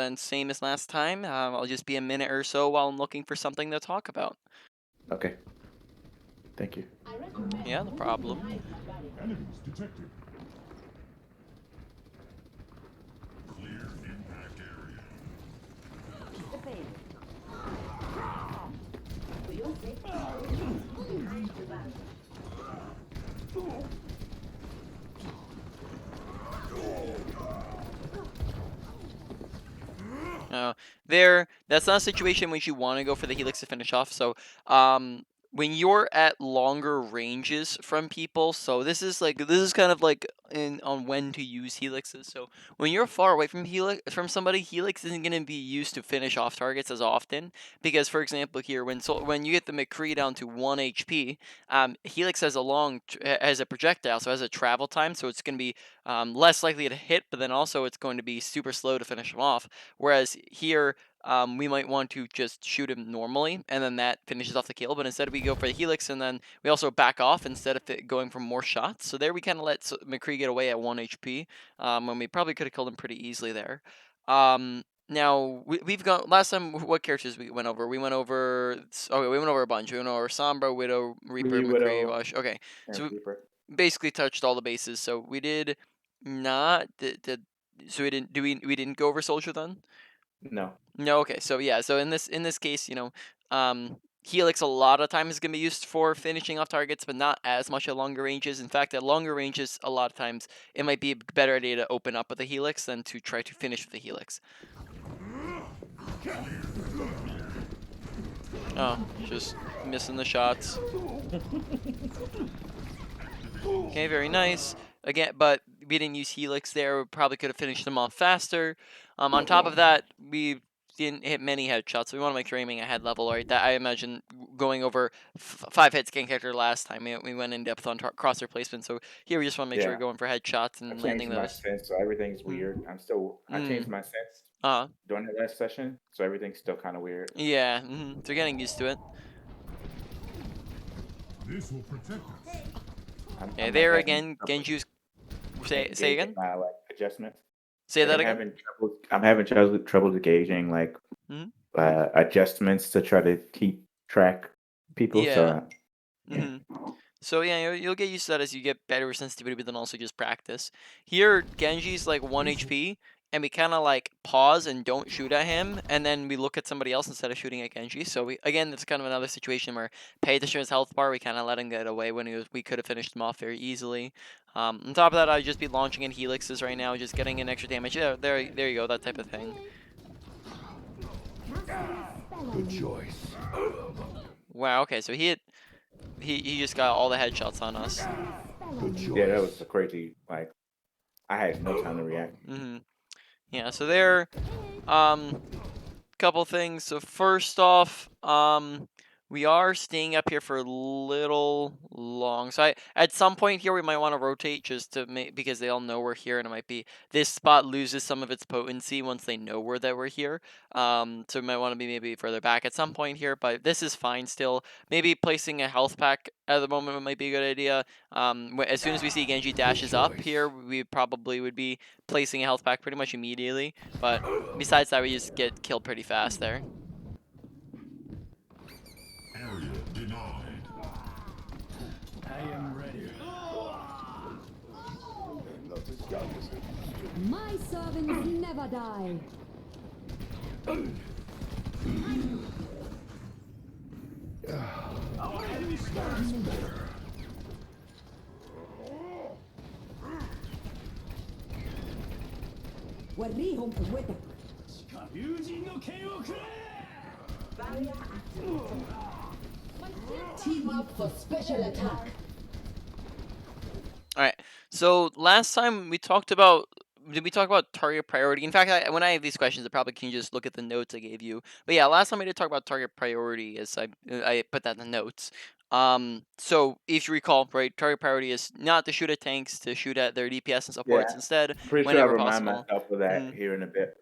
then same as last time, I'll just be a minute or so while I'm looking for something to talk about. Okay. Thank you. Yeah, no problem. Enemies detected. Clear impact area. Uh, that's not a situation which you want to go for the helix to finish off. So, when you're at longer ranges from people, so this is kind of like on when to use helixes. So when you're far away from somebody, helix isn't going to be used to finish off targets as often because, for example, here when you get the McCree down to 1 HP, helix has a projectile, so it has a travel time, so it's going to be less likely to hit, but then also it's going to be super slow to finish them off. Whereas here, we might want to just shoot him normally, and then that finishes off the kill. But instead, we go for the helix, and then we also back off instead of going for more shots. So there, we kind of let McCree get away at 1 HP, when we probably could have killed him pretty easily there. Now we've got last time. What characters we went over? We went over. Okay, we went over a bunch. We went over Sombra, Widow, Reaper, McCree, Widow, Rush. Okay, and so we Reaper. basically touched all the bases. So we did not so we didn't go over Soldier then? No. No, okay. So yeah, so in this case, Helix a lot of times is gonna be used for finishing off targets, but not as much at longer ranges. In fact, at longer ranges, a lot of times it might be a better idea to open up with a Helix than to try to finish with a Helix. Oh, just missing the shots. Okay, very nice. Again, but we didn't use Helix there. We probably could have finished them off faster. On top of that, we didn't hit many headshots. So we want to make sure aiming at head level, right? That I imagine going over 5 hits gain character last time. We went in depth on cross replacement. So here we just want to make sure Yeah. we're going for headshots I and landing changed my those. sense, so everything's Mm. weird. I changed my sense Uh, during the last session, so everything's still kind of weird. yeah. So getting used to it. This will protect us. Okay, I'm there having again, trouble Genju's. Say gauging again. my adjustments. Say Like that again. I'm having trouble gauging Hmm. adjustments to try to keep track people. Yeah. So yeah, So yeah, you'll get used to that as you get better sensitivity, but then also just practice. Here, Genji's like 1 HP, and we kind of like pause and don't shoot at him, and then we look at somebody else instead of shooting at Genji. So again, that's kind of another situation where pay attention to his health bar. We kind of let him get away when we could have finished him off very easily. On top of that, I'd just be launching in helixes right now, just getting in extra damage. Yeah, there you go, that type of thing. Good choice. Wow. Okay, so he just got all the headshots on us. Good choice. yeah, that was a crazy. Like I had no time to react. Yeah. So there. Couple things. So first off, we are staying up here for a little long. So at some point here we might want to rotate just to make because they all know we're here, and it might be this spot loses some of its potency once they know that we're here. So we might want to be maybe further back at some point here, but this is fine still. Maybe placing a health pack at the moment might be a good idea. As soon as we see Genji dashes up here, we probably would be placing a health pack pretty much immediately. But besides that, we just get killed pretty fast there. Area denied. I am ready. My servants never die. Our enemy starts better. وريهم قوتك. 友人の剣をくれ Team up for special attack. All right. So last time we talked about. Did we talk about target priority? In fact, when I have these questions, I probably can just look at the notes I gave you. But yeah, last time I did talk about target priority, as I put that in the notes. So if you recall, right, target priority is not to shoot at tanks, to shoot at their DPS and supports Yeah, instead, I'm pretty sure I'll whenever remind possible. myself of that here in a bit.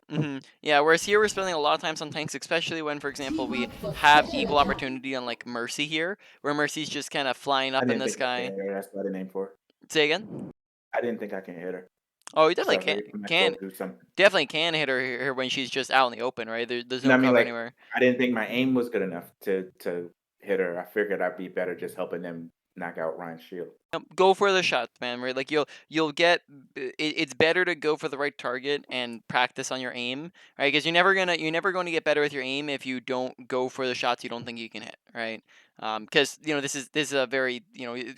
Yeah, whereas here we're spending a lot of times on tanks, especially when, for example, we have equal opportunity on like Mercy here, where Mercy's just kind of flying I up in didn't the think I can sky. hit her. That's what I didn't aim for. Say again. I didn't think I can hit her. Oh, you definitely Sounds like I might go can do something. definitely can hit her when she's just out in the open, right? There's No, no I mean, cover like, anywhere. I didn't think my aim was good enough to hit her. I figured I'd be better just helping them knock out Ryan's shield. Go for the shots, man. Right, like you'll get. It's better to go for the right target and practice on your aim, right? Because you're never going to get better with your aim if you don't go for the shots you don't think you can hit, right? Because this is a very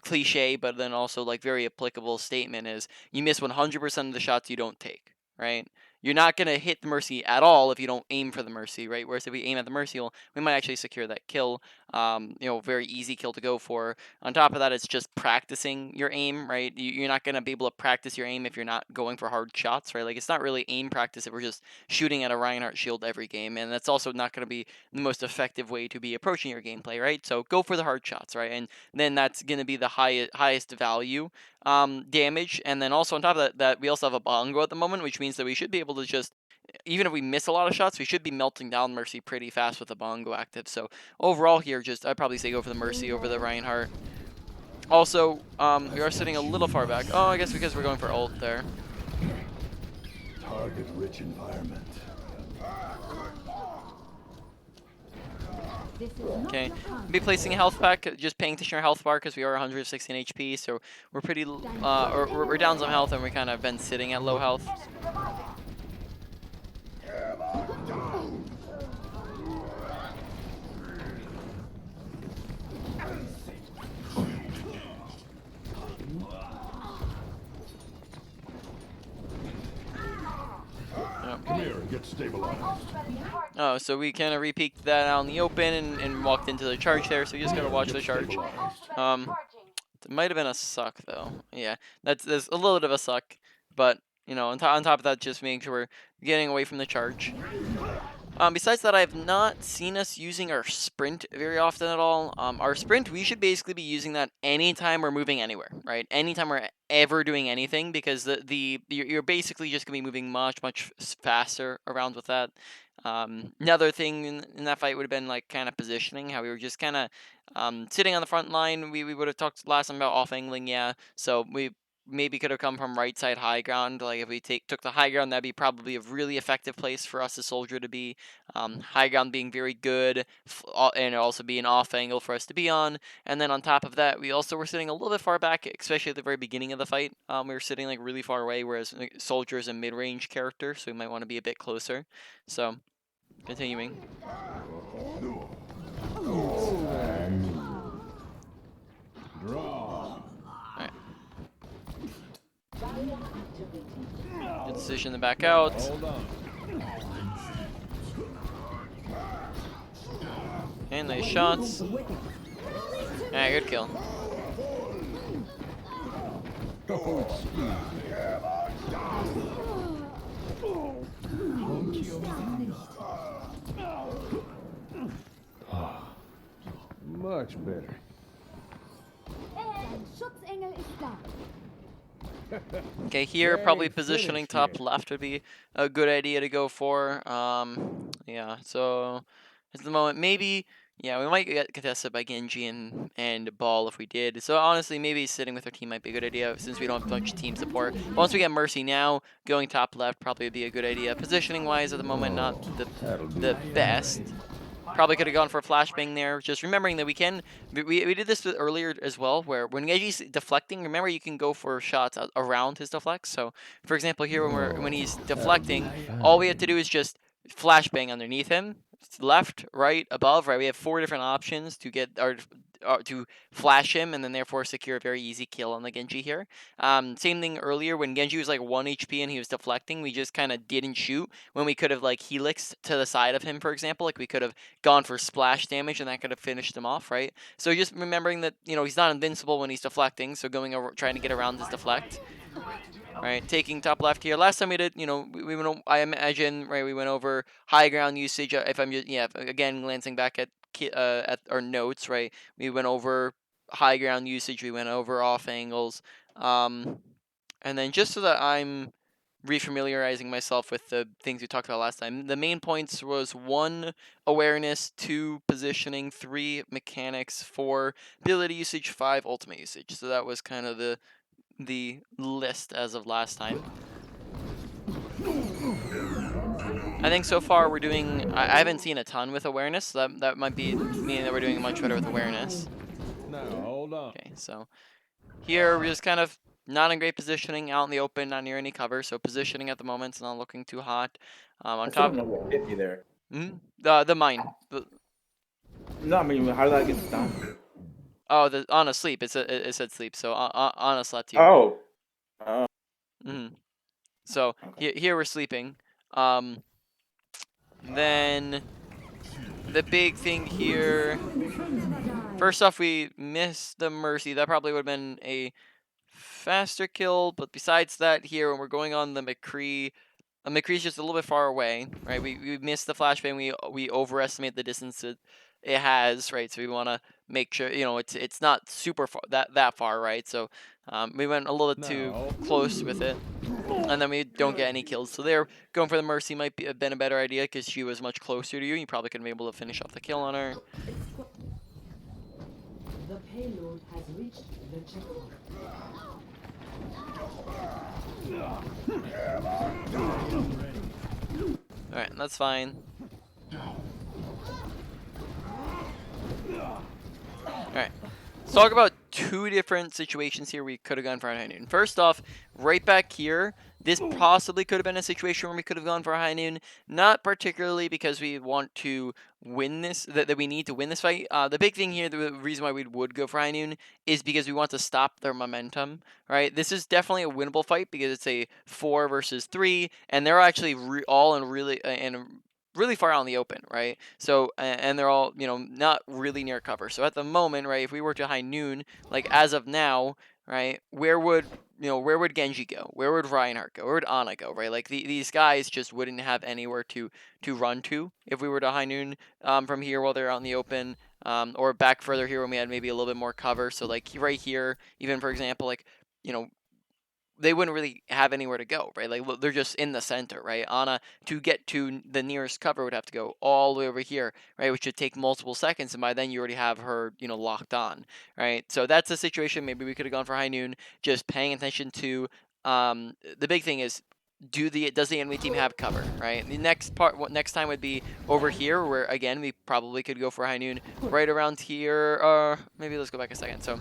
cliche, but then also like very applicable statement is you miss 100% of the shots you don't take, right? You're not gonna hit the mercy at all if you don't aim for the mercy, right? Whereas if we aim at the mercy, we might actually secure that kill. Very easy kill to go for. On top of that, it's just practicing your aim, right? You're not going to be able to practice your aim if you're not going for hard shots, right? Like, it's not really aim practice if we're just shooting at a Reinhardt shield every game, and that's also not going to be the most effective way to be approaching your gameplay, right? So go for the hard shots, right? And then that's going to be the highest value damage. And then also on top of that we also have a bongo at the moment, which means that we should be able to just even if we miss a lot of shots, we should be melting down Mercy pretty fast with the bongo active. So overall here, just I'd probably say go for the Mercy over the Reinhardt. Also, we are sitting a little far back. Oh, I guess because we're going for ult there. Target-rich environment. This is not Okay, your time. be placing a health pack, just paying attention to our health bar because we are 116 HP, so we're pretty, we're down some health and we kind of been sitting at low health. Come here and get stabilized. Oh, so we kind of repeaked that out in the open and walked into the charge there, so you just gotta watch the Get charge. stabilized. It might have been a suck though. Yeah, that's a little bit of a suck, but on top of that, just making sure we're getting away from the charge. Besides that, I have not seen us using our sprint very often at all. Our sprint, we should basically be using that anytime we're moving anywhere, right? Anytime we're ever doing anything, because you're basically just gonna be moving much faster around with that. Another thing in that fight would have been like kind of positioning, how we were just kind of sitting on the front line. We would have talked last time about off angling, yeah. So we maybe could have come from right side high ground. Like if we took the high ground, that'd be probably a really effective place for us as soldier to be. High ground being very good, and also be an off angle for us to be on. And then on top of that, we also were sitting a little bit far back, especially at the very beginning of the fight. We were sitting like really far away, whereas soldier is a mid range character, so we might want to be a bit closer. So continuing. Alright. Good decision to back out. And nice shots. Alright, good kill. Much better. Dein Schutzengel ist da. Okay, here probably ain't positioning finished top yet. left would be a good idea to go for. Yeah, so at the moment, maybe, yeah, we might get contested by Genji and Ball if we did. So honestly, maybe sitting with our team might be a good idea since we don't have much team support. But once we get Mercy now, going top left probably would be a good idea. Positioning wise at the moment, not the best. Probably could have gone for a flashbang there. Just remembering that we did this earlier as well, where when Genji's deflecting, remember you can go for shots around his deflects. So, for example, here when he's deflecting, all we have to do is just flashbang underneath him, left, right, above, right. We have 4 different options to get our to flash him and then therefore secure a very easy kill on the Genji here. Same thing earlier when Genji was like 1 HP and he was deflecting, we just kind of didn't shoot when we could have like helixed to the side of him, for example. Like we could have gone for splash damage and that could have finished him off, right? So just remembering that, he's not invincible when he's deflecting, so going over, trying to get around his deflect. Right, taking top left here. Last time we did, we went. I imagine, right, we went over high ground usage. If I'm just, yeah, again, glancing back at our notes, right, we went over high ground usage. We went over off angles, and then just so that I'm refamiliarizing myself with the things we talked about last time. The main points was 1, awareness, 2, positioning, 3, mechanics, 4, ability usage, 5, ultimate usage. So that was kind of the list as of last time. I think so far we're doing. I haven't seen a ton with awareness. So that might be meaning that we're doing much better with awareness. Now, hold on. Okay, so here we're just kind of not in great positioning, out in the open, not near any cover. So positioning at the moment is not looking too hot. On I still top, don't know what hit me there. the mine. No, I mean, how did I get stunned? Oh, the on a sleep. It said sleep. So on a slept you. Oh. Oh, So okay. here we're sleeping. Then the big thing here. First off, we missed the mercy. That probably would have been a faster kill. But besides that, here when we're going on the McCree, McCree's just a little bit far away, right? We missed the flashbang. We overestimate the distance it has, right? So we want to make sure it's not super far that far, right? So we went a little bit too Now, close with it. And then we don't get any kills. So there, going for the Mercy might have been a better idea because she was much closer to you. You probably could have been able to finish off the kill on her. The payload has reached the checkpoint. Alright, that's fine. Alright. Let's talk about two different situations here we could have gone for a high noon. First off, right back here, this possibly could have been a situation where we could have gone for a high noon. Not particularly because we want to win this, that we need to win this fight. The big thing here, the reason why we would go for high noon is because we want to stop their momentum, right? This is definitely a winnable fight because it's a 4 versus 3, and they're actually all in really far out in the open, right? So, and they're all, not really near cover. So at the moment, right, if we were to high noon, like as of now, right, where would Genji go? Where would Reinhardt go? Where would Ana go, right? Like these guys just wouldn't have anywhere to run to if we were to high noon from here while they're out in the open, or back further here when we had maybe a little bit more cover. So like right here, even for example, like, they wouldn't really have anywhere to go, right? Like they're just in the center, right? Ana, to get to the nearest cover, would have to go all the way over here, right? Which would take multiple seconds, and by then you already have her, locked on, right? So that's a situation. Maybe we could have gone for high noon, just paying attention to. The big thing is, does the enemy team have cover, right? The next time would be over here, where again we probably could go for high noon right around here. Maybe let's go back a second. So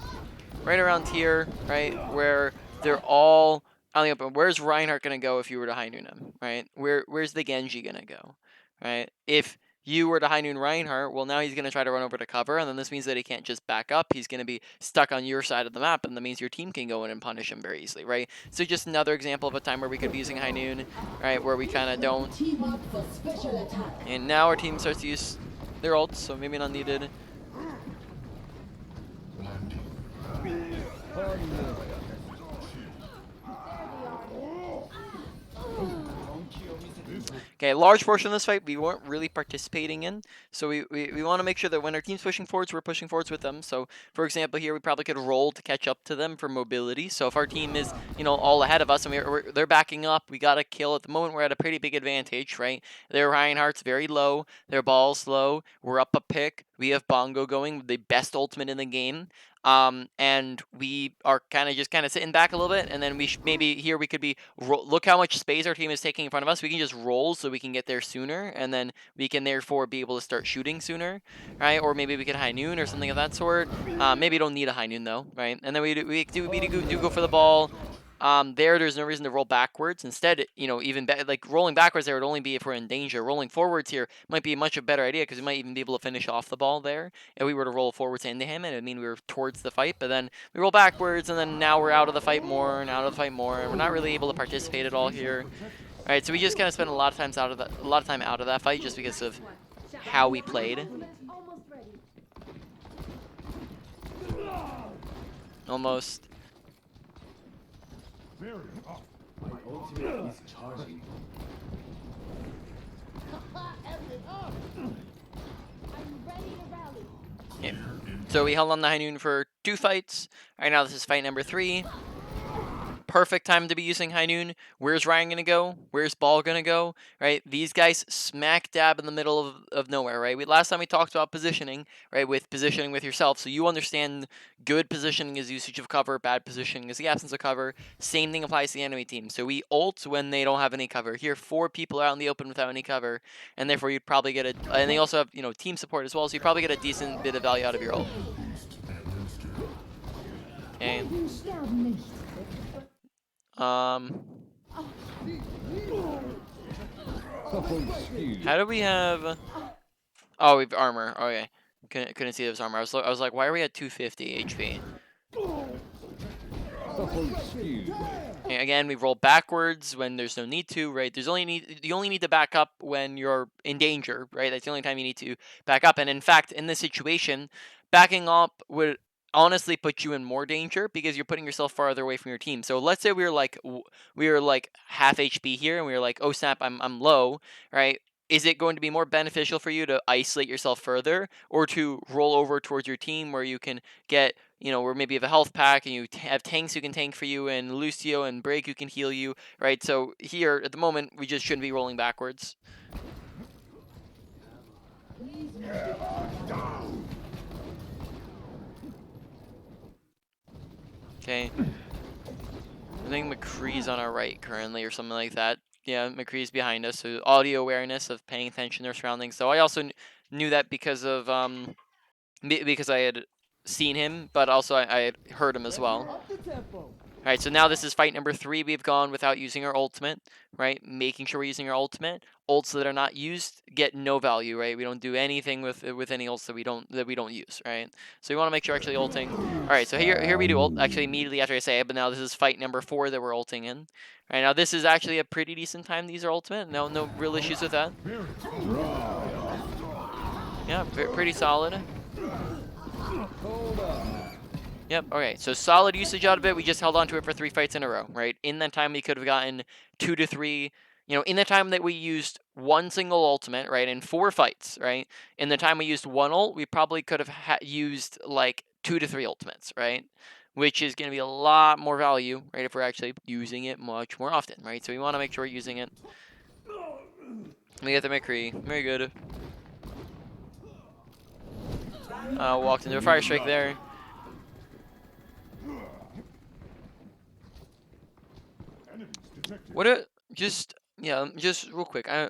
right around here, right, where they're all on the open. Where's Reinhardt gonna go if you were to high noon him, right? Where's the Genji gonna go, right? If you were to high noon Reinhardt, well, now he's gonna try to run over to cover, and then this means that he can't just back up. He's gonna be stuck on your side of the map, and that means your team can go in and punish him very easily, right? So just another example of a time where we could be using high noon, right, where we kind of don't. Team up for special attack. And now our team starts to use their ults, so maybe not needed. Okay, a large portion of this fight we weren't really participating in, so we want to make sure that when our team's pushing forwards, we're pushing forwards with them. So, for example, here we probably could roll to catch up to them for mobility. So if our team is, all ahead of us and they're backing up, we got to kill. At the moment, we're at a pretty big advantage, right? Their Reinhardt's very low, their ball's low, we're up a pick, we have Bongo going, the best ultimate in the game. And we are kind of sitting back a little bit, and then maybe here we could be look how much space our team is taking in front of us. We can just roll so we can get there sooner, and then we can therefore be able to start shooting sooner, right? Or maybe we could high noon or something of that sort. Maybe you don't need a high noon though, right? And then we do go for the ball. There's no reason to roll backwards. Instead, even like rolling backwards there would only be if we're in danger. Rolling forwards here might be a much better idea because we might even be able to finish off the ball there if we were to roll forwards into him, and it would mean we were towards the fight. But then we roll backwards, and then now we're out of the fight more and out of the fight more, and we're not really able to participate at all here. All right, so we just kind of spent a lot of time out of that fight just because of how we played. Almost. My ultimate is charging. Yeah. So we held on the high noon for 2 fights. Right now this is fight number 3. perfect time to be using High Noon. Where's Ryan gonna go? Where's Ball gonna go? Right? These guys smack dab in the middle of nowhere, right? Last time we talked about positioning, right? With positioning with yourself, so you understand good positioning is usage of cover, bad positioning is the absence of cover. Same thing applies to the enemy team. So we ult when they don't have any cover. Here, 4 people out in the open without any cover, and therefore you'd probably get and they also have, you know, team support as well, so you probably get a decent bit of value out of your ult. Okay. How do we have? Oh, we have armor. Okay, couldn't see those armor. I was like, why are we at 250 HP? And again, we roll backwards when there's no need to, right? You only need to back up when you're in danger, right? That's the only time you need to back up. And in fact, in this situation, backing up would honestly put you in more danger because you're putting yourself farther away from your team. So let's say we were like half HP here, and we were like, oh snap, I'm low, right? Is it going to be more beneficial for you to isolate yourself further, or to roll over towards your team where you can get, you know, where maybe you have a health pack and you have tanks who can tank for you, and Lucio and Break who can heal you, right? So here, at the moment, we just shouldn't be rolling backwards. Okay. I think McCree's on our right currently or something like that. Yeah, McCree's behind us, so audio awareness of paying attention to their surroundings. So I also knew that because of because I had seen him, but also I had heard him as well. Alright, so now this is fight number 3. We've gone without using our ultimate, right? Making sure we're using our ultimate. Ults that are not used get no value, right? We don't do anything with any ults that we don't use, right? So we want to make sure we're actually ulting. Alright, so here we do ult actually immediately after I say it, but now this is fight number 4 that we're ulting in. Alright, now this is actually a pretty decent time to use our ultimate. No real issues with that. Yeah, pretty solid. Yep, okay, so solid usage out of it. We just held on to it for 3 fights in a row, right? In that time, we could have gotten 2 to 3, you know, in the time that we used one single ultimate, right, in 4 fights, right? In the time we used one ult, we probably could have used, like, 2 to 3 ultimates, right? Which is going to be a lot more value, right, if we're actually using it much more often, right? So we want to make sure we're using it. We get the McCree. Very good. Walked into a fire strike there. Just real quick. I'm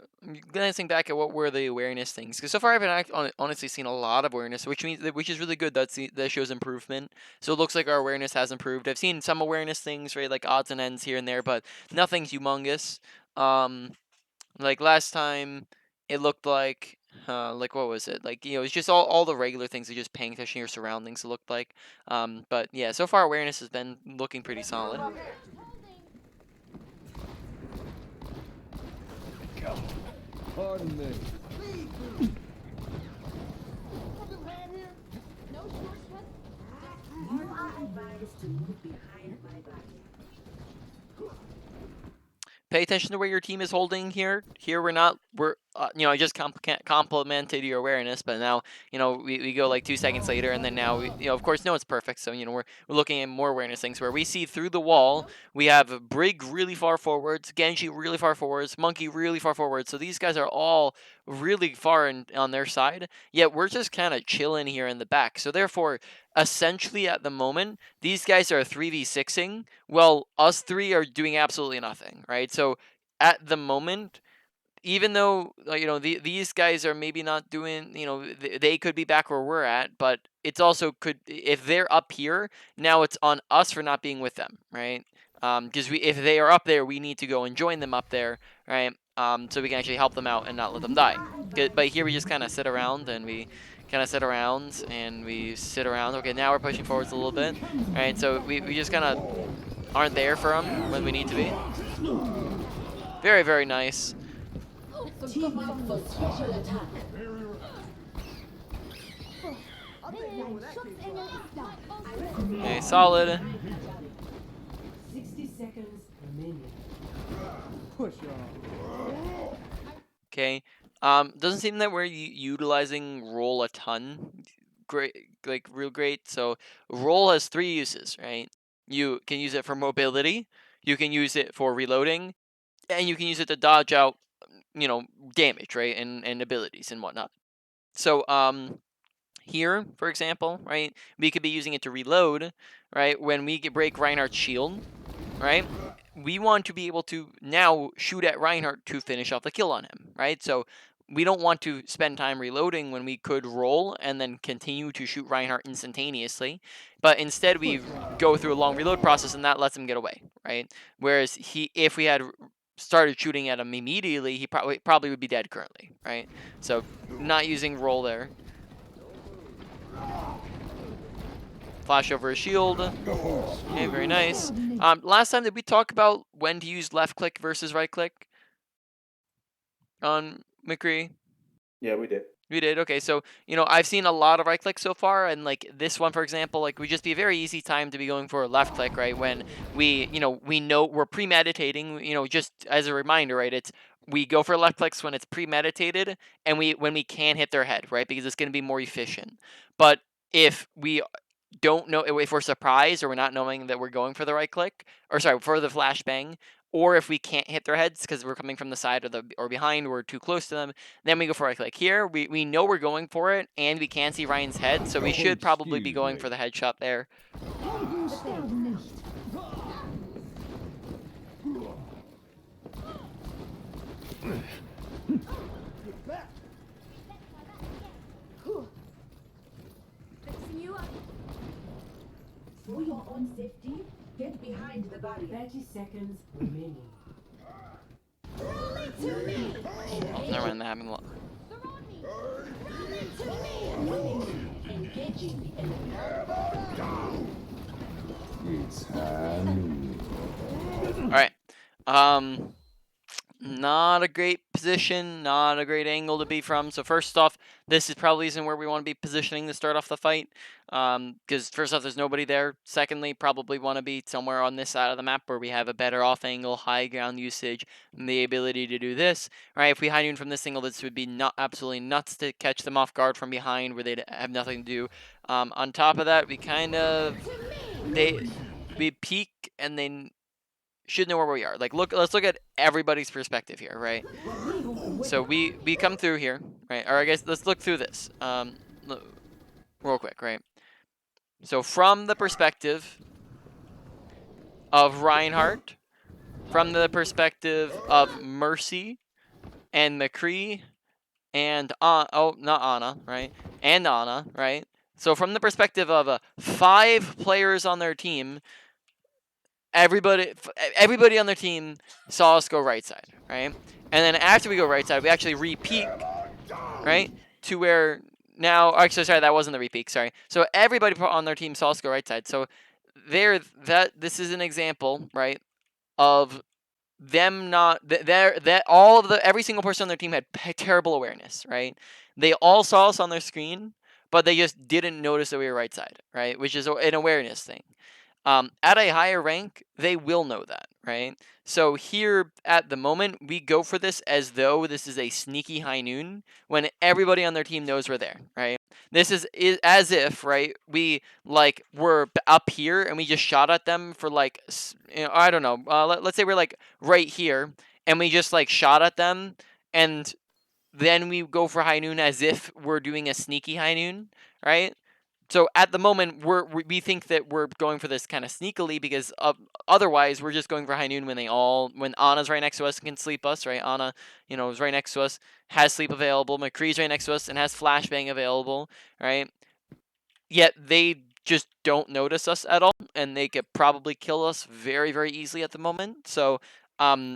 glancing back at what were the awareness things, because so far I've been honestly seen a lot of awareness, which is really good. That shows improvement. So it looks like our awareness has improved. I've seen some awareness things, right, like odds and ends here and there, but nothing humongous. Like last time, it looked like what was it? Like, you know, it's just all the regular things of just paying attention to your surroundings. It looked like. But yeah, so far awareness has been looking pretty solid. Pardon me. You are advised to move behind my back. Pay attention to where your team is holding here. Here we're you know, I just complimented your awareness, but now, you know, we go like 2 seconds later, and then now we, you know, of course no one's perfect, so, you know, we're looking at more awareness things where we see through the wall. We have Brig really far forwards, Genji really far forwards, Monkey really far forwards. So these guys are all really far on their side, yet we're just kind of chilling here in the back. So therefore, essentially at the moment, these guys are 3v6ing, well, us 3 are doing absolutely nothing, right? So at the moment, even though, you know, these guys are maybe not doing, you know, they could be back where we're at, but it's also if they're up here, now it's on us for not being with them, right? Because if they are up there, we need to go and join them up there, right? So we can actually help them out and not let them die. But here we just kind of sit around, and we sit around. Okay, now we're pushing forwards a little bit, right? So we just kind of aren't there for them when we need to be. Very, very nice. Team up for special attack. Okay, solid. 60 seconds remaining. Push on. Okay. Doesn't seem that we're utilizing roll a ton. Great, like real great. So roll has 3 uses, right? You can use it for mobility. You can use it for reloading, and you can use it to dodge out, damage, right, and abilities and whatnot. So here, for example, right, we could be using it to reload, right, when we break Reinhardt's shield, right, we want to be able to now shoot at Reinhardt to finish off the kill on him, right? So we don't want to spend time reloading when we could roll and then continue to shoot Reinhardt instantaneously, but instead we go through a long reload process, and that lets him get away, right? Whereas if we had started shooting at him immediately, he probably would be dead currently, right? So not using roll there. Flash over a shield. Okay, very nice. Last time, did we talk about when to use left click versus right click on McCree? Yeah, we did. We did. Okay, so I've seen a lot of right clicks so far, and like this one, for example, like would just be a very easy time to be going for a left click, right? When we know we're premeditating. Just as a reminder, right? We go for left clicks when it's premeditated, and when we can hit their head, right? Because it's going to be more efficient. But if we don't know, if we're surprised or we're not knowing that we're going for the right click, or sorry, for the flashbang, or if we can't hit their heads because we're coming from the side or behind, we're too close to them, then we go for right click. Here, we know we're going for it, and we can see Ryan's head, so we should probably be going for the headshot there. Fixing you up. For your own safety, get behind the barrier. 30 seconds remaining. Roll it to me! Oh, never mind, that happened a lot. Surround me! Roll it to me! Engaging the enemy. It's Halloween. Alright. Not a great position, not a great angle to be from. So first off, this probably isn't where we want to be positioning to start off the fight. Because first off, there's nobody there. Secondly, probably want to be somewhere on this side of the map where we have a better off angle, high ground usage, and the ability to do this. Right? If we high noon from this angle, this would be absolutely nuts to catch them off guard from behind where they'd have nothing to do. On top of that, we we peek and then should know where we are. Like, let's look at everybody's perspective here, right? So we come through here, right? Or I guess let's look through this, real quick, right? So from the perspective of Reinhardt, from the perspective of Mercy and McCree and not Ana, right? And Ana, right? So from the perspective of 5 players on their team, everybody on their team saw us go right side, right? And then after we go right side, we actually re-peek, right? To where now, actually, sorry, that wasn't the re-peek, sorry. So everybody on their team saw us go right side. So this is an example, right, of them not every single person on their team had terrible awareness, right? They all saw us on their screen, but they just didn't notice that we were right side, right? Which is an awareness thing. At a higher rank, they will know that, right? So here at the moment, we go for this as though this is a sneaky high noon when everybody on their team knows we're there, right? This is as if, right, we're up here and we just shot at them for I don't know. Let's say we're like right here and we just like shot at them, and then we go for high noon as if we're doing a sneaky high noon, right? So at the moment, we think that we're going for this kind of sneakily because otherwise we're just going for high noon when Ana's right next to us and can sleep us, right? Ana, is right next to us, has sleep available. McCree's right next to us and has flashbang available, right? Yet they just don't notice us at all, and they could probably kill us very, very easily at the moment. So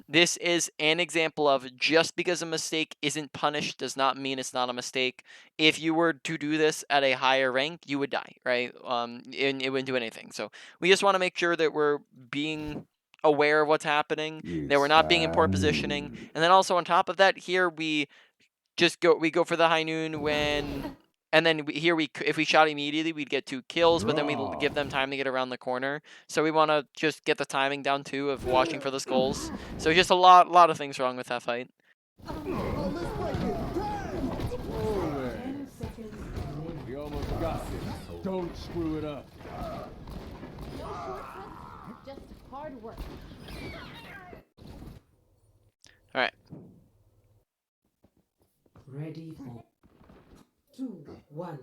this is an example of just because a mistake isn't punished does not mean it's not a mistake. If you were to do this at a higher rank, you would die, right? And it wouldn't do anything. So we just want to make sure that we're being aware of what's happening, that we're not being in poor positioning, and then also on top of that, here we go for the high noon when. And then if we shot immediately, we'd get 2 kills, but then we give them time to get around the corner. So we want to just get the timing down too of watching for the skulls. So just a lot of things wrong with that fight. We almost got this. Don't screw it up. Just hard work. All right. Ready for 2, 1.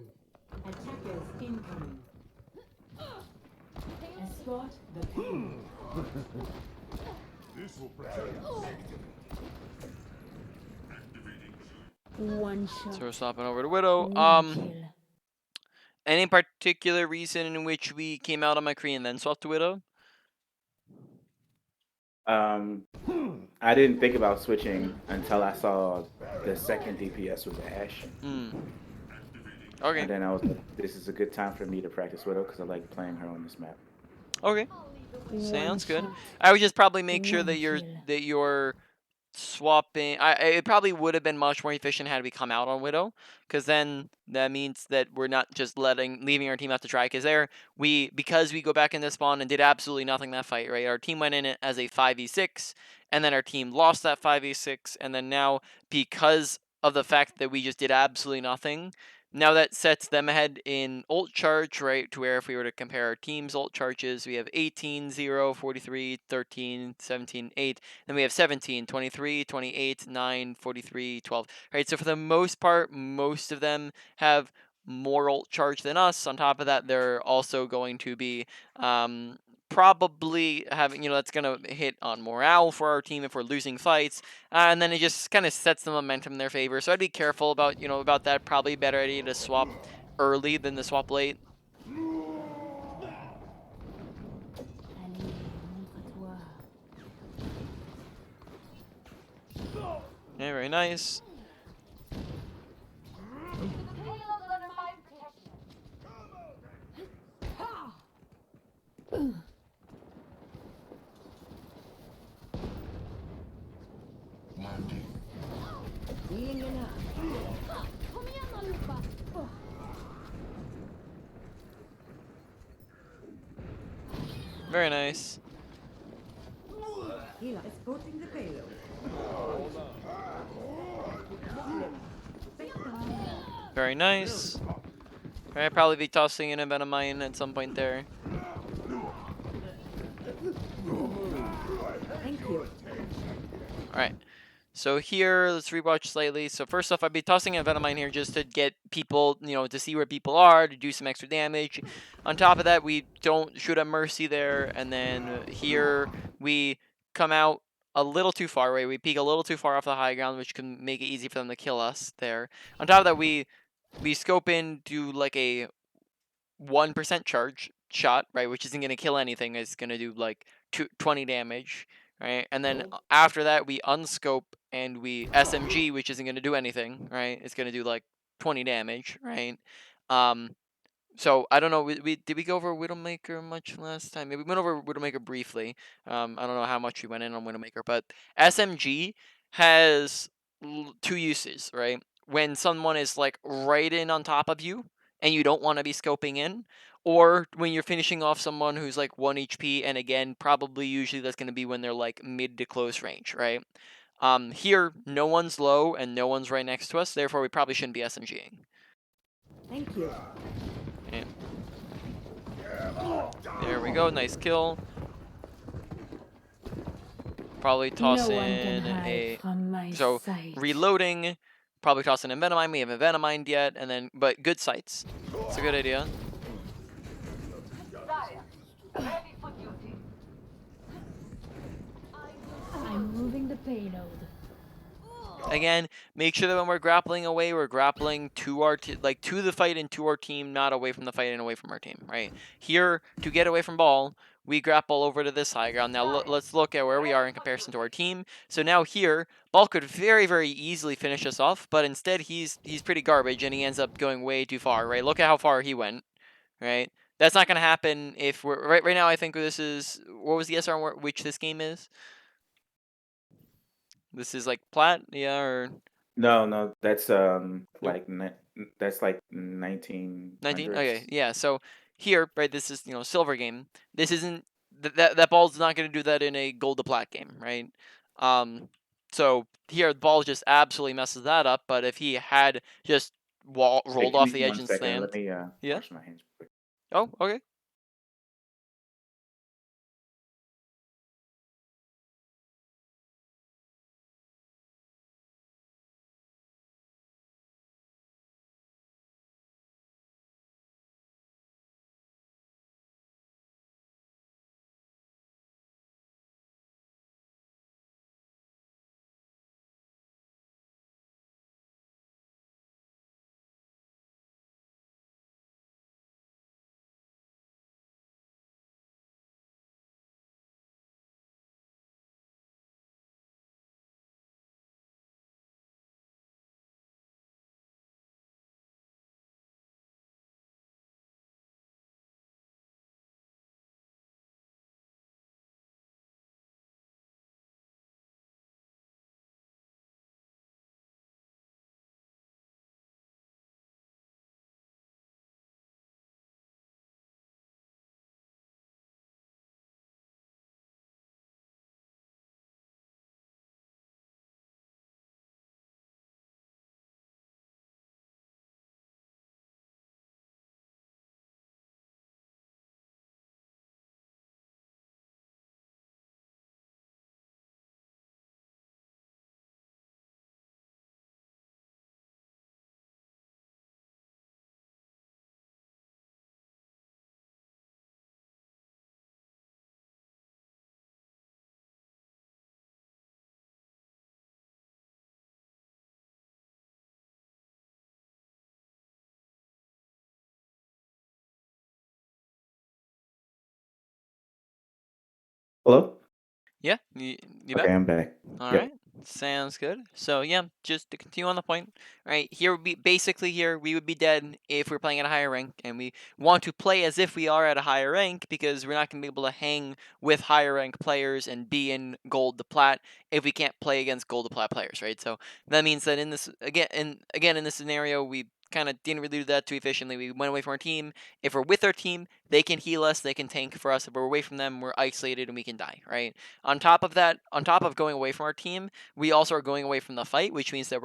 Attackers incoming. Escort the payload. This will protect us. One shot. So we're swapping over to Widow. One kill. Any particular reason in which we came out on McCree and then swapped to Widow? I didn't think about switching until I saw the second DPS with Ash, Okay. and then I was like, "This is a good time for me to practice Widow because I like playing her on this map." Okay. One Sounds good. shot. I would just probably make sure One that you're kill. swapping. It probably would have been much more efficient had we come out on Widow, because then that means that we're not just leaving our team out to try. Because we go back in this spawn and did absolutely nothing that fight. Right, our team went in it as a 5v6, and then our team lost that 5v6, and then now because of the fact that we just did absolutely nothing. Now that sets them ahead in ult charge, right? To where if we were to compare our team's ult charges, we have 18, 0, 43, 13, 17, 8. Then we have 17, 23, 28, 9, 43, 12. Right, so for the most part, most of them have more ult charge than us. On top of that, they're also going to be probably having, that's going to hit on morale for our team if we're losing fights. And then it just kind of sets the momentum in their favor. So I'd be careful about that. Probably better idea to swap early than to swap late. Allez, montre-toi. Yeah, very nice. Very nice. Healer escorting the payload. Very nice. I'd probably be tossing in a Venomine at some point there. Thank you. Alright. So here, let's rewatch slightly. So first off, I'd be tossing a Venomine here just to get people, to see where people are, to do some extra damage. On top of that, we don't shoot a Mercy there. And then here, we come out a little too far away. We peek a little too far off the high ground, which can make it easy for them to kill us there. On top of that, we scope in, do like a 1% charge shot, right, which isn't going to kill anything. It's going to do like 20 damage, right? And then after that, we unscope and we SMG, which isn't going to do anything, right? It's going to do like 20 damage, right? So I don't know. Did we go over Widowmaker much last time? Maybe we went over Widowmaker briefly. I don't know how much we went in on Widowmaker, but SMG has two uses, right? When someone is like right in on top of you and you don't want to be scoping in, or when you're finishing off someone who's like 1 HP, and again, probably usually that's going to be when they're like mid to close range, right? Here, no one's low and no one's right next to us, therefore we probably shouldn't be SMGing. Thank you. Okay. There we go, nice kill. Probably toss No one in can hide a from my so sight. reloading. Probably toss in a Venomine. We haven't Venomined yet, and then but good sights. It's a good idea. I'm moving the payload. Again, make sure that when we're grappling away, we're grappling to our to the fight and to our team, not away from the fight and away from our team. Right here, to get away from ball, we grapple over to this high ground. Now let's look at where we are in comparison to our team. So now here, ball could very, very easily finish us off, but instead he's pretty garbage and he ends up going way too far. Right, look at how far he went. Right, that's not gonna happen if we're right now. I think this is, what was the SR which this game is? This is like plat, yeah, or No, that's Nope. that's like 1900s. 19? Okay, yeah. So here, right, this is, silver game. This isn't that ball's not going to do that in a gold to plat game, right? So here the ball just absolutely messes that up. But if he had just rolled Hey, off give the me edge 1 and second. slammed, Let me yeah. wash my hands quick. Oh, okay. Hello? Yeah, you Okay, back? I'm back. All Yep. right, sounds good. So yeah, just to continue on the point, right here would be basically here we would be dead if we're playing at a higher rank, and we want to play as if we are at a higher rank because we're not going to be able to hang with higher rank players and be in gold to plat if we can't play against gold to plat players, right? So that means that in this again in this scenario we kind of didn't really do that too efficiently. We went away from our team. If we're with our team, they can heal us, they can tank for us. If we're away from them, we're isolated and we can die, right? On top of that, on top of going away from our team, we also are going away from the fight, which means that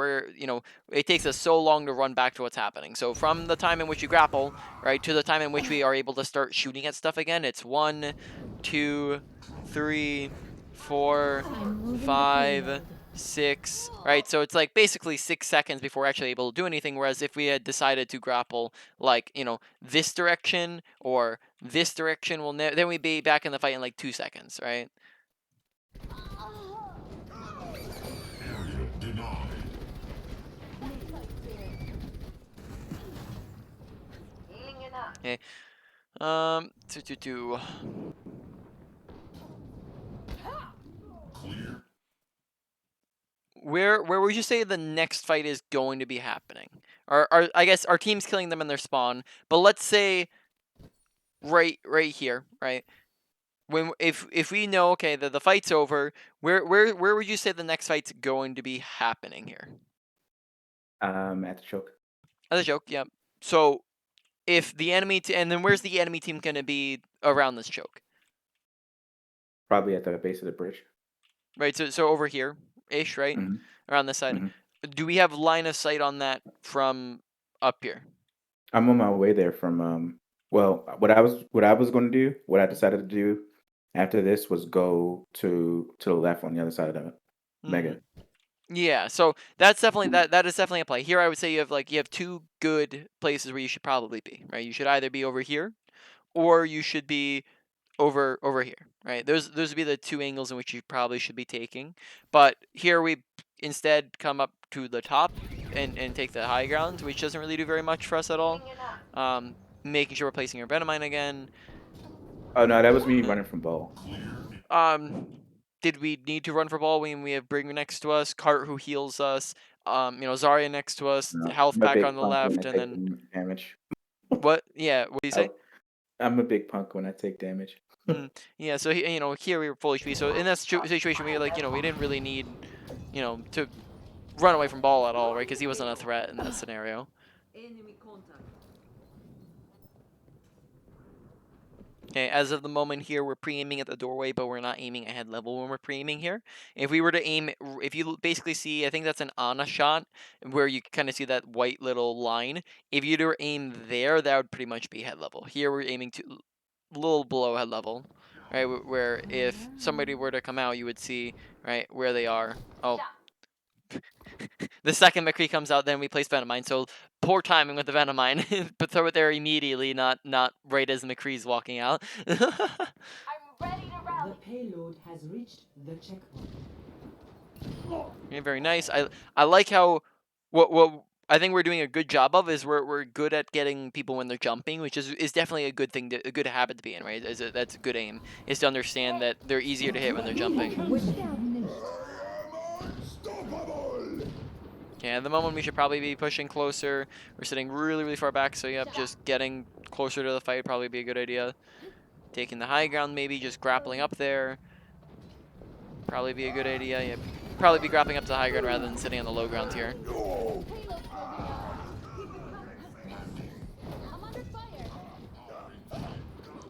it takes us so long to run back to what's happening. So from the time in which you grapple, right, to the time in which we are able to start shooting at stuff again, it's 1, 2, 3, 4, I'm moving the 5, payload. 6, right? So it's like basically 6 seconds before we're actually able to do anything. Whereas if we had decided to grapple like, this direction or this direction, well, then we'd be back in the fight in like 2 seconds, right? Area denied. Okay. Two. Clear. Where would you say the next fight is going to be happening? Or I guess our team's killing them in their spawn, but let's say right here, right? When if we know okay the fight's over, where would you say the next fight's going to be happening here? At the choke. As a joke, yeah. So if the and then where's the enemy team gonna be around this choke? Probably at the base of the bridge. Right, so over here ish, right? hmm Around this side. hmm Do we have line of sight on that from up here? I'm on my way there from well, what I decided to do after this was go to the left on the other side of the Hmm. mega. Yeah, so that's definitely that is definitely a play. Here I would say you have two good places where you should probably be, right? You should either be over here or you should be over here, right? Those would be the two angles in which you probably should be taking. But here we instead come up to the top and take the high ground, which doesn't really do very much for us at all. Making sure we're placing our Venomine again. Oh no, that was me running from ball. Um, did we need to run for ball when we have Bringer next to us, Cart who heals us, Zarya next to us, No, health I'm a pack on big the punk when I left, and take then damage. what? Yeah, what do you say? Oh, I'm a big punk when I take damage. Yeah, so here we were full HP. So in that situation, we we didn't really need, to run away from ball at all, right? Because he wasn't a threat in that scenario. Enemy contact. Okay, as of the moment here, we're pre-aiming at the doorway, but we're not aiming at head level when we're pre-aiming here. If we were to aim, if you basically see, I think that's an Ana shot, where you kind of see that white little line. If you were to aim there, that would pretty much be head level. Here we're aiming to a little below head level, right? Where if somebody were to come out, you would see, right, where they are. Oh, the second McCree comes out, then we place Venomine. So poor timing with the Venomine, but throw it there immediately, not right as McCree's walking out. The payload has reached the checkpoint. Yeah, very nice. I like how what I think we're doing a good job of is we're good at getting people when they're jumping, which is definitely a good thing a good habit to be in, right? That's a good aim is to understand that they're easier to hit when they're jumping. Unstoppable. Okay, at the moment we should probably be pushing closer. We're sitting really far back, so yep, just getting closer to the fight would probably be a good idea. Taking the high ground, maybe just grappling up there. Probably be a good idea. Yeah, probably be grappling up to the high ground rather than sitting on the low ground here.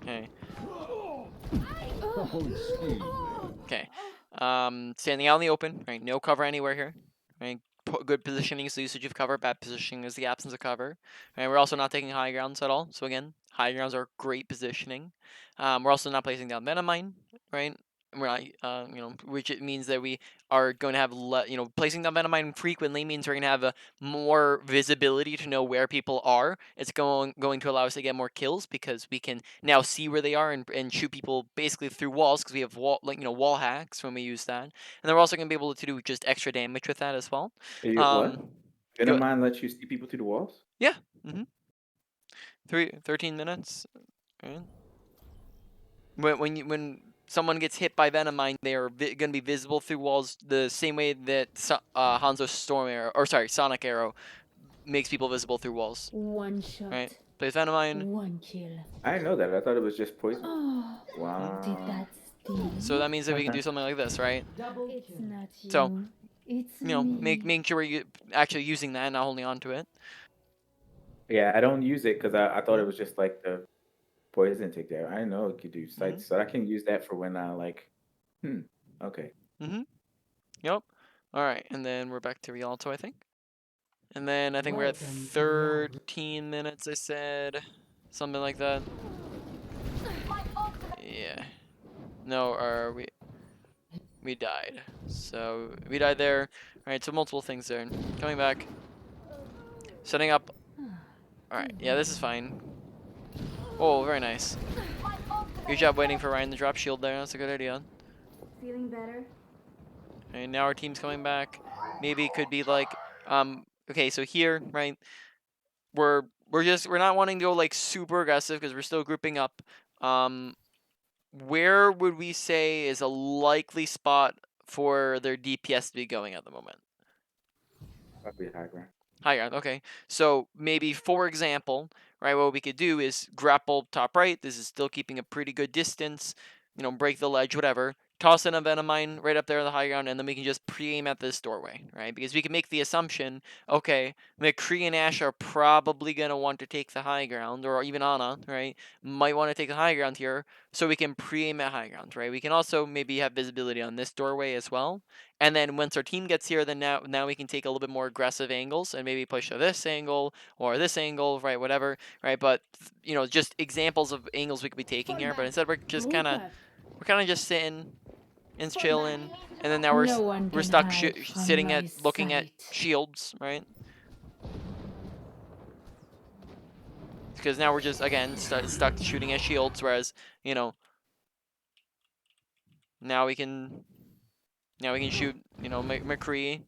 Okay. Okay. Standing out in the open, right? No cover anywhere here. Right? Good positioning is the usage of cover. Bad positioning is the absence of cover. And we're also not taking high grounds at all. So again, high grounds are great positioning. We're also not placing down Venomine, right? We're not, which it means that we are going to have, placing down Venomine frequently means we're going to have a more visibility to know where people are. It's going to allow us to get more kills because we can now see where they are and shoot people basically through walls because we have wall hacks when we use that, and then we're also going to be able to do just extra damage with that as well. What? Um, go, Venomine lets you see people through the walls? yeah. 13 minutes. Right? When someone gets hit by Venomine, they are going to be visible through walls the same way that Hanzo's Storm Arrow, or sorry, Sonic Arrow makes people visible through walls. One shot. Right? Plays Venomine. One kill. I didn't know that. I thought it was just poison. Oh, Wow. did that sting? So that means that we can do something like this, right? Double It's kill. not you. So, It's you know, me. making sure we're actually using that and not holding on to it. Yeah, I don't use it because I thought it was just like the poison take there. I didn't know it could do sights, so I can use that for when I like. Okay. Yep. All right, and then we're back to Rialto, I think. And then I think we're at Welcome to 13 minutes, I said. Something like that. Yeah. No, or we died. So we died there. Alright, so multiple things there. Coming back. Setting up. Alright, yeah, this is fine. Oh, very nice. Good job waiting for Ryan to drop shield there. That's a good idea. Feeling better? And now our team's coming back. Maybe it could be like, okay, so here, right, we're not wanting to go like super aggressive because we're still grouping up. Where would we say is a likely spot for their DPS to be going at the moment? Probably high ground. High ground, okay. So maybe, for example, right, what we could do is grapple top right. This is still keeping a pretty good distance. You know, break the ledge, whatever. Toss in a Venomine right up there on the high ground, and then we can just pre-aim at this doorway, right? Because we can make the assumption, okay, McCree and Ash are probably going to want to take the high ground, or even Ana, right? Might want to take the high ground here, so we can pre-aim at high ground, right? We can also maybe have visibility on this doorway as well. And then once our team gets here, then now we can take a little bit more aggressive angles and maybe push to this angle or this angle, right? Whatever, right? But you know, just examples of angles we could be taking here. But instead, we're just kind of just sitting and chilling, and then now No one we're can stuck hide from sitting my at looking at sight. shields, right? Because now we're just again stuck shooting at shields, whereas you know now we can shoot, you know, McCree.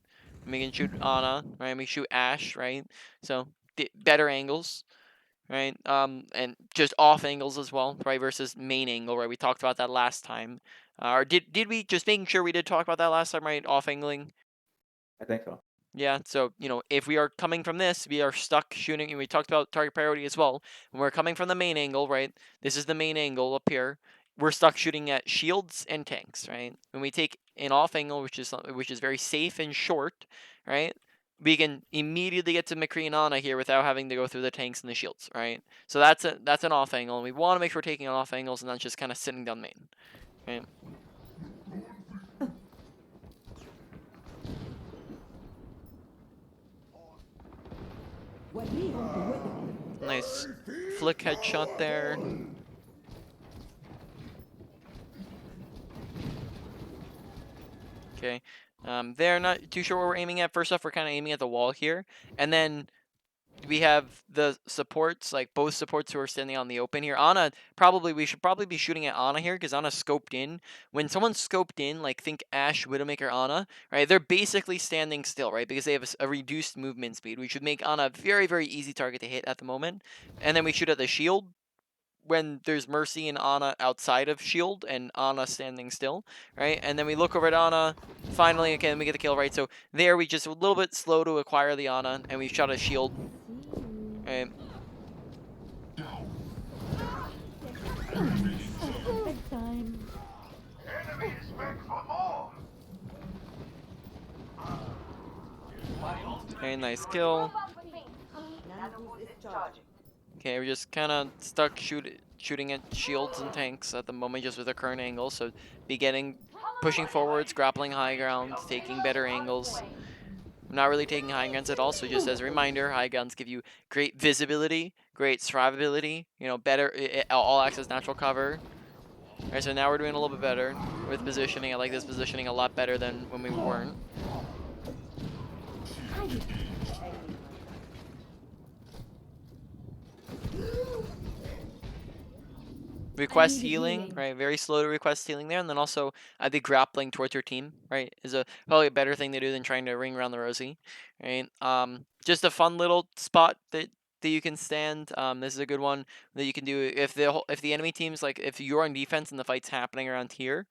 We can shoot Ana, right? We can shoot Ash, right? So better angles, right? And just off angles as well, right? Versus main angle, right? We talked about that last time. Or did we just making sure we did talk about that last time, right? Off angling. I think so. Yeah, so, you know, if we are coming from this, we are stuck shooting, and we talked about target priority as well. When we're coming from the main angle, right? This is the main angle up here. We're stuck shooting at shields and tanks, right? When we take an off angle, which is very safe and short, right? We can immediately get to McCree and Ana here without having to go through the tanks and the shields, right? So that's an off angle, and we want to make sure we're taking off angles and not just kind of sitting down main, right? What we want to wither. Nice flick headshot there. Okay. They're not too sure what we're aiming at. First off, we're kind of aiming at the wall here. And then we have the supports, like both supports who are standing on the open here. Ana, we should probably be shooting at Ana here because Ana scoped in. When someone's scoped in, like think Ash, Widowmaker, Ana, right? They're basically standing still, right? Because they have a reduced movement speed. We should make Ana a very, very easy target to hit at the moment. And then we shoot at the shield when there's Mercy and Ana outside of shield and Ana standing still, right? And then we look over at Ana, finally, okay, then we get the kill, right? So there we just a little bit slow to acquire the Ana, and we shot a shield, right? Bedtime. Okay, nice kill. Okay, we're just kind of stuck shooting at shields and tanks at the moment just with our current angle, so pushing forwards, grappling high ground, taking better angles. I'm not really taking high grounds at all, so just as a reminder, high grounds give you great visibility, great survivability, you know, better all access natural cover. Alright, so now we're doing a little bit better with positioning. I like this positioning a lot better than when we weren't. Request healing, right? Very slow to request healing there, and then also I think grappling towards your team, right, is probably a better thing to do than trying to ring around the rosy, right? Just a fun little spot that that you can stand. This is a good one that you can do if the enemy team's like if you're on defense and the fight's happening around here.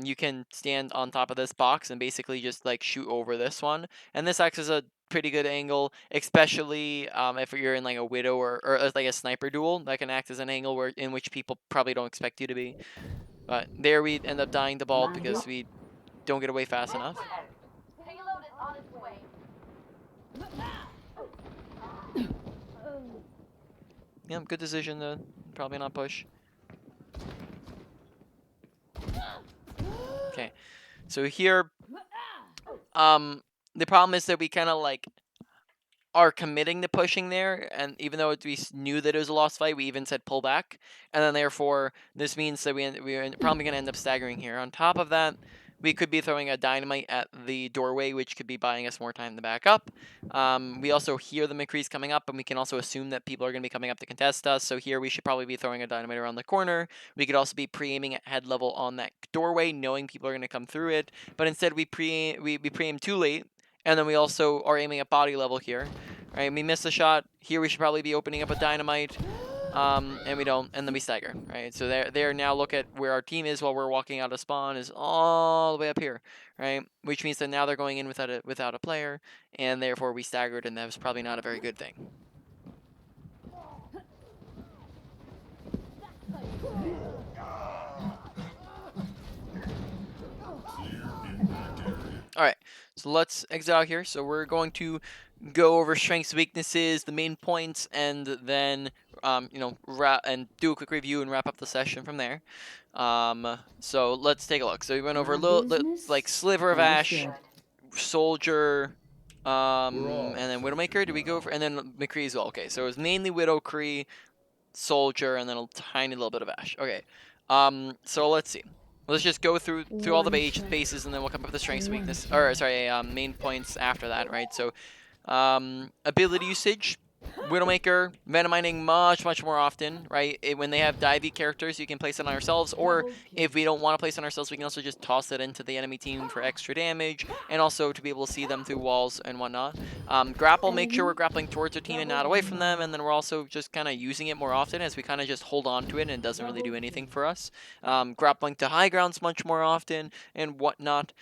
You can stand on top of this box and basically just like shoot over this one, and this acts as a pretty good angle, especially if you're in like a widow or like a sniper duel. That can act as an angle where in which people probably don't expect you to be. But there we end up dying to ball because we don't get away fast enough. Payload is on its way. Yeah, good decision to probably not push. Okay, so here, the problem is that we kind of like are committing to pushing there, and even though we knew that it was a lost fight, we even said pull back, and then therefore this means that we're probably going to end up staggering here. On top of that, we could be throwing a dynamite at the doorway, which could be buying us more time to back up. We also hear the McCrees coming up, and we can also assume that people are going to be coming up to contest us, so here we should probably be throwing a dynamite around the corner. We could also be pre-aiming at head level on that doorway, knowing people are going to come through it, but instead we pre-aim too late, and then we also are aiming at body level here. Right, we missed the shot. Here we should probably be opening up a dynamite. And we don't, and then we stagger. Right, so there now look at where our team is while we're walking out of spawn is all the way up here. Right, which means that now they're going in without a player, and therefore we staggered, and that was probably not a very good thing. Alright, so let's exit out here. So we're going to go over strengths, weaknesses, the main points, and then and do a quick review and wrap up the session from there. So let's take a look. So we went over a little like sliver of ash, soldier, and then Widowmaker. Did we go over and then McCree as well? Okay, so it was mainly Widow, Cree, soldier, and then a tiny little bit of ash. Okay, so let's see. Let's just go through all the bases, and then we'll come up with the strengths, weakness, or sorry, main points after that, right? So, ability usage. Widowmaker, Venom Mining much more often, right? When they have divey characters, you can place it on ourselves, or if we don't want to place it on ourselves, we can also just toss it into the enemy team for extra damage, and also to be able to see them through walls and whatnot. Grapple, make sure we're grappling towards our team and not away from them, and then we're also just kind of using it more often as we kind of just hold on to it and it doesn't really do anything for us. Grappling to high grounds much more often and whatnot.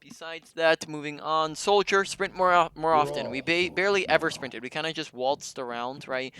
Besides that, moving on, soldier, sprint more often. We barely ever sprinted. We kind of just waltzed around, right?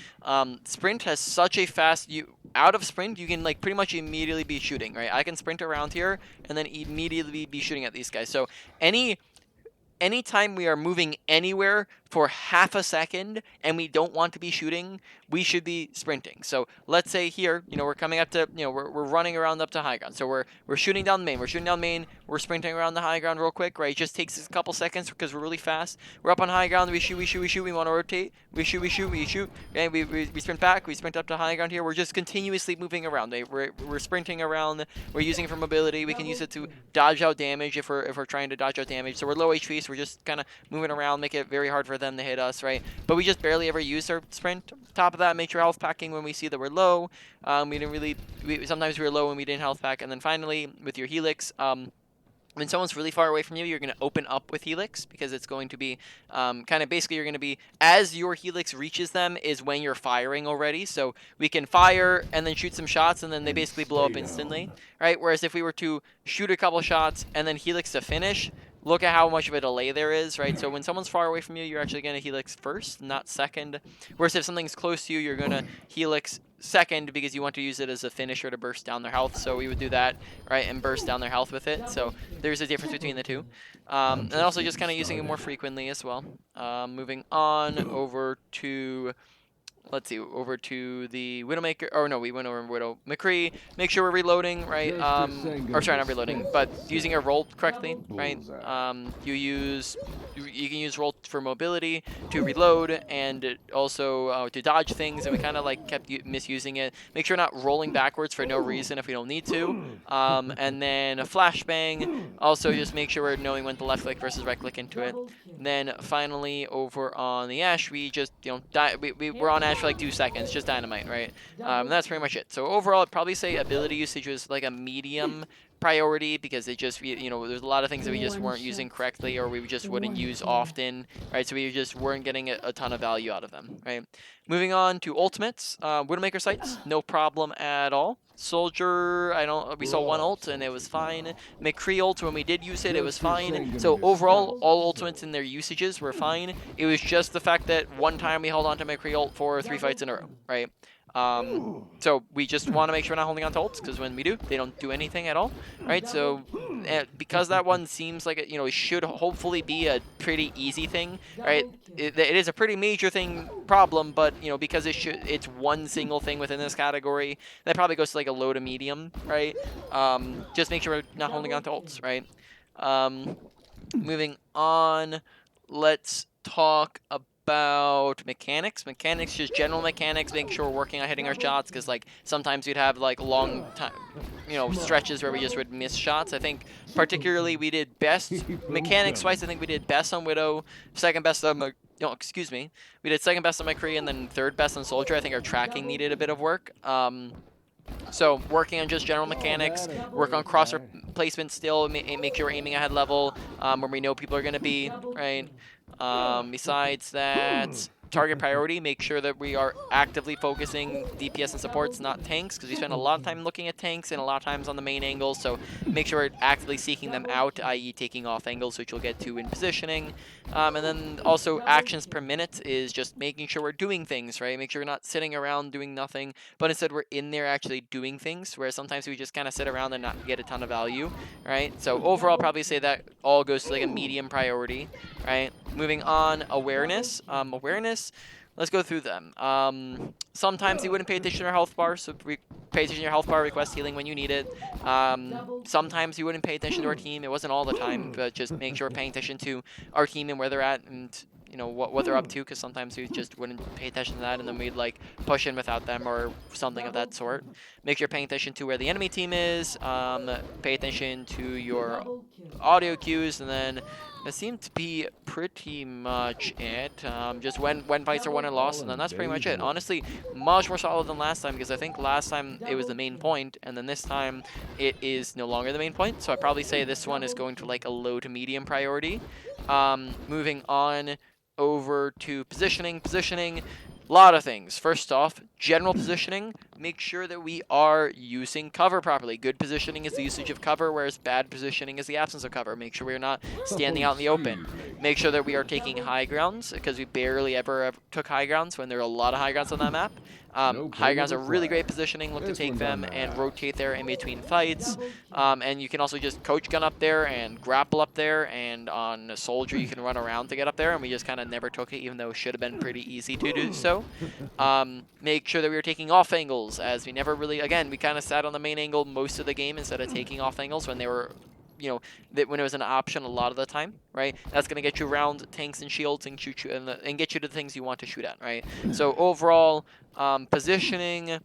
Sprint has such a fast, out of sprint, you can like pretty much immediately be shooting, right? I can sprint around here and then immediately be shooting at these guys. So anytime we are moving anywhere for half a second and we don't want to be shooting, we should be sprinting. So let's say here, we're coming up to, we're running around up to high ground. So we're shooting down main. We're sprinting around the high ground real quick, right? It just takes us a couple seconds because we're really fast. We're up on high ground. We shoot. We want to rotate. We shoot. And we sprint back. We sprint up to high ground here. We're just continuously moving around. Right? We're sprinting around. We're using it for mobility. We can use it to dodge out damage if we're trying to dodge out damage. So we're low HP, so we're just kind of moving around, make it very hard for them to hit us, right? But we just barely ever use our sprint. Top of that, make sure health packing when we see that we're low. Sometimes we were low when we didn't health pack. And then finally, with your helix, when someone's really far away from you, you're going to open up with helix because it's going to be kind of basically you're going to be, as your helix reaches them is when you're firing already. So we can fire and then shoot some shots and then they basically blow up instantly, right? Whereas if we were to shoot a couple shots and then helix to finish, look at how much of a delay there is, right? So when someone's far away from you, you're actually going to helix first, not second. Whereas if something's close to you, you're going to helix second because you want to use it as a finisher to burst down their health. So we would do that, right, and burst down their health with it. So there's a difference between the two. And also just kind of using it more frequently as well. Moving on over to... Let's see, over to the Widowmaker. Oh no, we went over Widow. McCree, make sure we're reloading, right? Or sorry, not reloading, but using a roll correctly, right? You can use roll for mobility to reload and also to dodge things, and we kind of like kept misusing it. Make sure we're not rolling backwards for no reason if we don't need to. And then a flashbang. Also, just make sure we're knowing when to left click versus right click into it. And then finally, over on the Ash, we just we're on Ash for like 2 seconds, just dynamite, right? That's pretty much it. So overall, I'd probably say ability usage was like a medium priority because it just there's a lot of things that we just weren't using correctly or we just wouldn't use often, right? So we just weren't getting a ton of value out of them, right? Moving on to ultimates, Widowmaker sights, no problem at all. Soldier, we saw one ult and it was fine. McCree ult, when we did use it, it was fine. So overall, all ultimates in their usages were fine. It was just the fact that one time we held on to McCree ult for 3 fights in a row, right? So we just want to make sure we're not holding on to ults, because when we do, they don't do anything at all, right? So because that one seems like it should hopefully be a pretty easy thing, right? It is a pretty major problem, but because it's one single thing within this category, that probably goes to like a low to medium, right? Just make sure we're not holding on to ults, right? Moving on, let's talk about mechanics. Mechanics, just general mechanics, making sure we're working on hitting our shots, because like sometimes we'd have like long time, stretches where we just would miss shots. I think particularly we did best mechanics wise. I think we did best on Widow, second best on excuse me. We did second best on McCree, and then third best on Soldier. I think our tracking needed a bit of work. So working on just general mechanics, work on crosser placement still, make sure we're aiming ahead level where we know people are going to be, right? Besides that, target priority, make sure that we are actively focusing DPS and supports, not tanks, because we spend a lot of time looking at tanks and a lot of times on the main angle, so make sure we're actively seeking them out, i.e. taking off angles, which we'll get to in positioning. And then also actions per minute is just making sure we're doing things, right? Make sure we're not sitting around doing nothing, but instead we're in there actually doing things, where sometimes we just kind of sit around and not get a ton of value, right? So overall, probably say that all goes to like a medium priority, right? Moving on, awareness. Awareness, let's go through them. Sometimes you wouldn't pay attention to your health bar, so pay attention to your health bar, request healing when you need it. Sometimes you wouldn't pay attention to our team. It wasn't all the time, but just make sure we're paying attention to our team and where they're at, and what they're up to, because sometimes we just wouldn't pay attention to that, and then we'd like push in without them or something of that sort. Make sure you're paying attention to where the enemy team is. Pay attention to your audio cues, and then that seemed to be pretty much it. Just when fights are won and lost, and then that's pretty much it. Honestly, much more solid than last time, because I think last time it was the main point, and then this time it is no longer the main point. So I'd probably say this one is going to like a low to medium priority. Moving on over to positioning. Positioning, a lot of things. First off, general positioning, make sure that we are using cover properly. Good positioning is the usage of cover, whereas bad positioning is the absence of cover. Make sure we're not standing out in the open. Make sure that we are taking high grounds, because we barely ever took high grounds when there are a lot of high grounds on that map. High grounds are really great positioning. Look to take them and rotate there in between fights. And you can also just coach gun up there and grapple up there, and on a soldier you can run around to get up there, and we just kind of never took it, even though it should have been pretty easy to do so. Make sure that we were taking off angles, as we never really, again, we kind of sat on the main angle most of the game instead of taking off angles when they were, when it was an option a lot of the time, right? That's going to get you around tanks and shields and shoot you and get you to the things you want to shoot at, right? So overall, positioning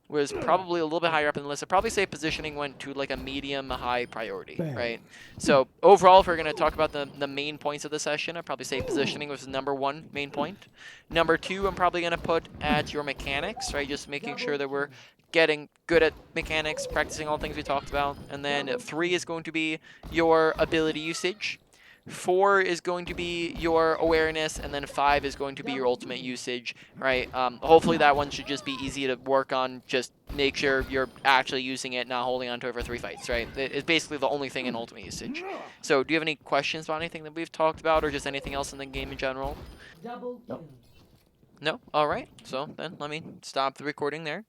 was probably a little bit higher up in the list. I'd probably say positioning went to like a medium high priority, right? So overall, if we're going to talk about the main points of the session, I'd probably say positioning was #1 main point. #2, I'm probably going to put at your mechanics, right? Just making sure that we're getting good at mechanics, practicing all the things we talked about. And then 3 is going to be your ability usage. 4 is going to be your awareness, and then 5 is going to be your ultimate usage, right? Hopefully that one should just be easy to work on. Just make sure you're actually using it, not holding on to it for 3 fights, right? It's basically the only thing in ultimate usage. So do you have any questions about anything that we've talked about, or just anything else in the game in general? Nope. No? All right. So then let me stop the recording there.